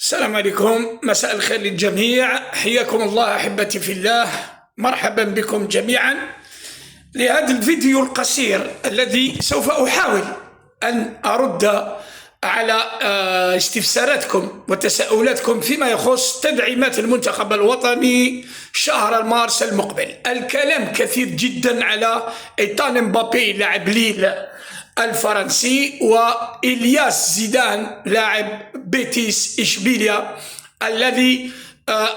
السلام عليكم، مساء الخير للجميع، حياكم الله أحبتي في الله. مرحبا بكم جميعا لهذا الفيديو القصير الذي سوف أحاول أن أرد على استفساراتكم وتساؤلاتكم فيما يخص تدعيمات المنتخب الوطني شهر مارس المقبل. الكلام كثير جدا على إيتان مبابي لاعب ليل الفرنسي وإلياس زيدان لاعب بيتيس إشبيليا الذي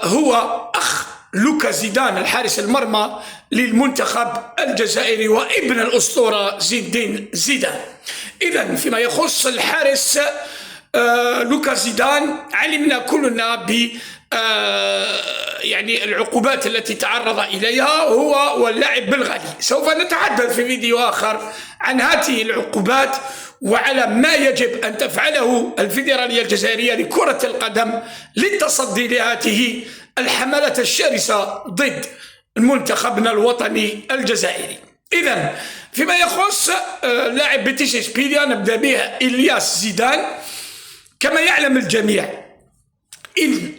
هو أخ لوكا زيدان الحارس المرمى للمنتخب الجزائري وابن الأسطورة زين الدين زيدان. إذن فيما يخص الحارس لوكا زيدان، علمنا كلنا ب يعني العقوبات التي تعرض إليها هو واللاعب بالغالي. سوف نتحدث في فيديو آخر عن هذه العقوبات وعلى ما يجب أن تفعله الفيدرالية الجزائرية لكرة القدم للتصدي لهذه الحملة الشرسة ضد منتخبنا الوطني الجزائري. إذن فيما يخص لاعب بيتيس إشبيليا نبدأ به إلياس زيدان. كما يعلم الجميع، إن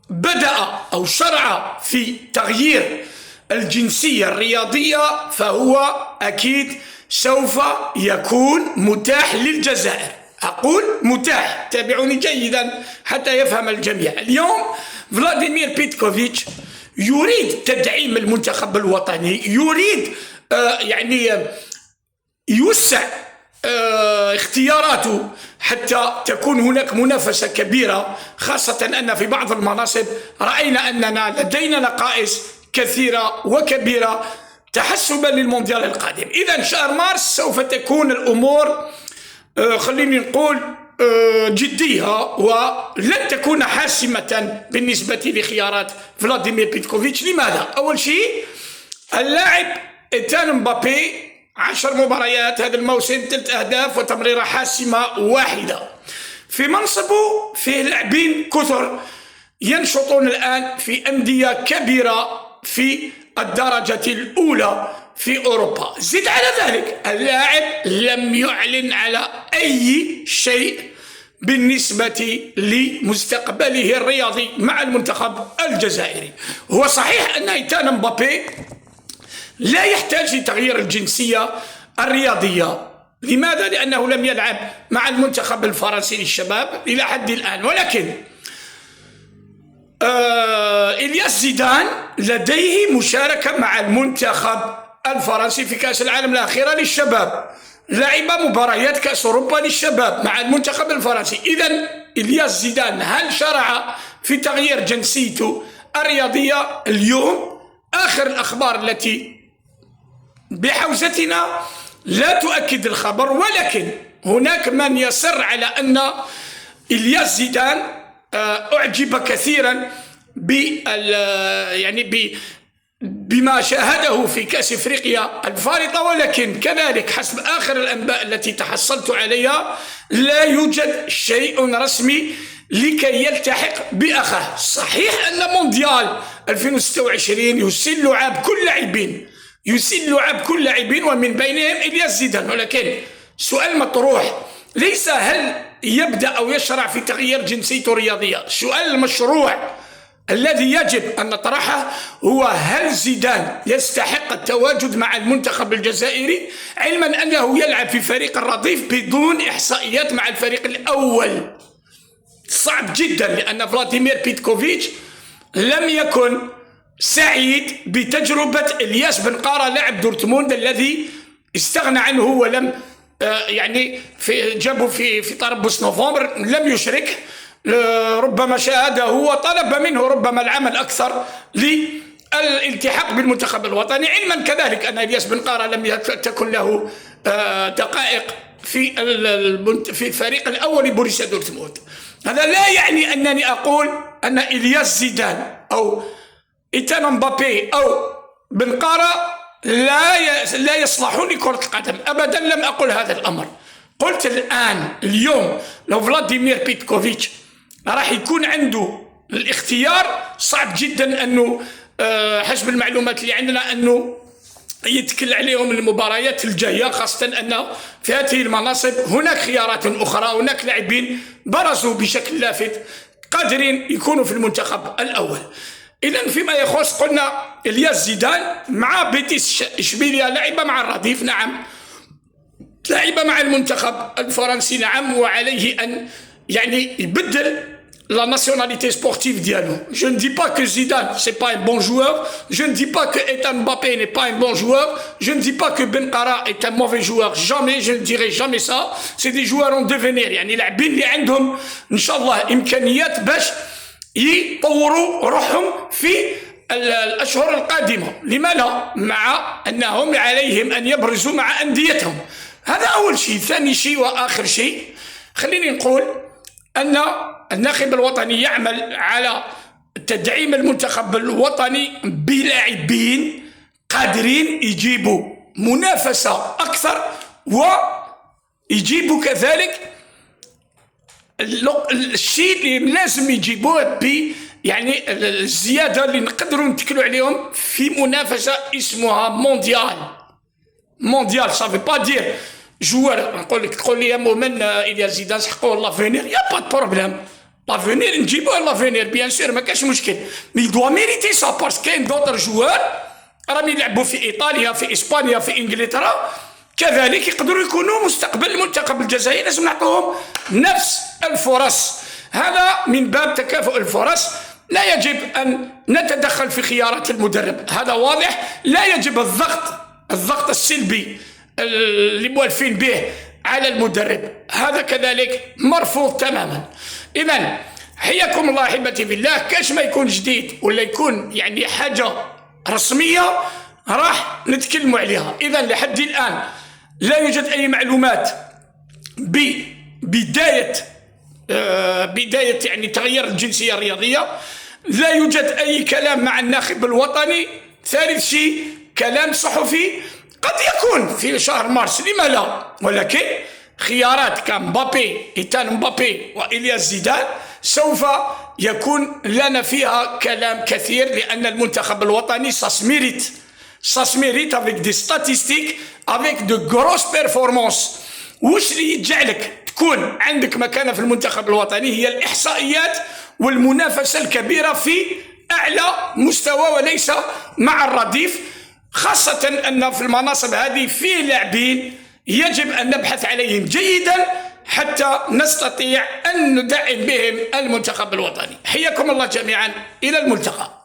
بدأ أو شرع في تغيير الجنسية الرياضية فهو أكيد سوف يكون متاح للجزائر. أقول متاح، تابعوني جيدا حتى يفهم الجميع. اليوم فلاديمير بيتكوفيتش يريد تدعيم المنتخب الوطني، يريد يوسع اختياراته حتى تكون هناك منافسة كبيرة، خاصة أن في بعض المناصب رأينا أننا لدينا نقائص كثيرة وكبيرة تحسبا للمونديال القادم. إذن شهر مارس سوف تكون الأمور خليني نقول جدية ولن تكون حاسمة بالنسبة لخيارات فلاديمير بيتكوفيتش. لماذا؟ أول شيء اللاعب إيتان مبابي 10 مباريات هذا الموسم، 3 أهداف وتمريرة حاسمة واحدة. في منصبه فيه لاعبين كثر ينشطون الآن في أندية كبيرة في الدرجة الأولى في أوروبا. زد على ذلك اللاعب لم يعلن على أي شيء بالنسبة لمستقبله الرياضي مع المنتخب الجزائري. هو صحيح أن إيتان مبابي لا يحتاج لتغيير الجنسية الرياضية. لماذا؟ لأنه لم يلعب مع المنتخب الفرنسي للشباب إلى حد الآن، ولكن إلياس زيدان لديه مشاركة مع المنتخب الفرنسي في كأس العالم الأخيرة للشباب، لعب مباريات كأس أوروبا للشباب مع المنتخب الفرنسي. إذن إلياس زيدان هل شرع في تغيير جنسيته الرياضية؟ اليوم آخر الأخبار التي بحوزتنا لا تؤكد الخبر، ولكن هناك من يصر على أن إلياس زيدان أعجب كثيرا بما شاهده في كأس إفريقيا الفارطة، ولكن كذلك حسب آخر الأنباء التي تحصلت عليها لا يوجد شيء رسمي لكي يلتحق بأخاه. صحيح أن مونديال 2026 يسل لعاب كل لاعبين ومن بينهم إلياس زيدان، ولكن سؤال مطروح ليس هل يبدأ أو يشرع في تغيير جنسيته الرياضية. السؤال المشروع الذي يجب أن نطرحه هو هل زيدان يستحق التواجد مع المنتخب الجزائري، علما أنه يلعب في فريق الرديف بدون إحصائيات مع الفريق الأول. صعب جدا، لأن فلاديمير بيتكوفيتش لم يكن سعيد بتجربة إلياس بن قارة لاعب دورتموند الذي استغنى عنه ولم جابه في تربص نوفمبر، لم يشرك، ربما شاهده وطلب منه ربما العمل أكثر للالتحاق بالمنتخب الوطني، علما كذلك أن إلياس بن قارة لم تكن له دقائق في الفريق الأول بوريسيا دورتموند. هذا لا يعني أنني أقول أن إلياس زيدان أو إيتان مبابي أو بن قارة لا يصلحون لكرة القدم، أبدا لم أقل هذا الأمر. قلت اليوم لو فلاديمير بيتكوفيتش راح يكون عنده الاختيار، صعب جدا أنه حسب المعلومات اللي عندنا أنه يتكل عليهم المباريات الجاية، خاصة أن في هذه المناصب هناك خيارات أخرى، هناك لاعبين برزوا بشكل لافت قادرين يكونوا في المنتخب الأول. إذا فيما يخص قلنا إلياس زيدان مع بيتيس إشبيلية لعب مع الرديف، نعم لعب مع المنتخب الفرنسي، نعم، وعليه أن يعني يبدل la nationalité sportive diallo. Je ne dis pas que Zidane c'est pas un bon joueur, je ne dis pas que Ethan Mbappé n'est pas un bon joueur, je ne dis pas que Benkara est un mauvais joueur, jamais, je ne dirai jamais ça. C'est des joueurs en devenir، يعني لاعبين اللي عندهم ان شاء الله امكانيات باش يطوروا روحهم في الاشهر القادمه. لما لا؟ مع انهم عليهم ان يبرزوا مع انديتهم، هذا اول شيء. ثاني شيء واخر شيء، خليني نقول ان الناخب الوطني يعمل على تدعيم المنتخب الوطني بلاعبين قادرين يجيبوا منافسة أكثر، ويجيبوا كذلك الشيء اللي لازم يجيبوه يعني الزيادة اللي نقدروا نتكلوا عليهم في منافسة اسمها مونديال. ça veut pas dire joueur نقول لك تقول لي يا مؤمن إلياس زيدان سحقوه لافينير، يا با دو بروبليم، لافينير نجيبوه لافينير بيان سور ما كاش مشكل، مي دوا ميريتي سا باسكو كاين دوطر جوار راهم يلعبوا في ايطاليا في اسبانيا في انجلترا كذلك يقدروا يكونوا مستقبل المنتخب الجزائري، لازم نعطوهم نفس الفرص. هذا من باب تكافؤ الفرص، لا يجب ان نتدخل في خيارات المدرب، هذا واضح. لا يجب الضغط السلبي اللي موالفين به على المدرب، هذا كذلك مرفوض تماما. إذا حياكم الله أحبتي في الله، كاش ما يكون جديد ولا يكون يعني حاجة رسمية راح نتكلموا عليها. إذا لحد الآن لا يوجد أي معلومات ببداية يعني تغيير الجنسية الرياضية، لا يوجد أي كلام مع الناخب الوطني. ثالث شيء كلام صحفي قد يكون في شهر مارس، لما لا، ولكن خيارات كمبابي، إيتان مبابي وإلياس زيدان سوف يكون لنا فيها كلام كثير، لأن المنتخب الوطني ساسميريت avec des statistiques avec de grosses performances. وش اللي يجعلك تكون عندك مكانة في المنتخب الوطني؟ هي الإحصائيات والمنافسة الكبيرة في أعلى مستوى وليس مع الرديف، خاصة أن في المناصب هذه في لاعبين يجب أن نبحث عليهم جيدا حتى نستطيع أن ندعم بهم المنتخب الوطني. حياكم الله جميعا، إلى الملتقى.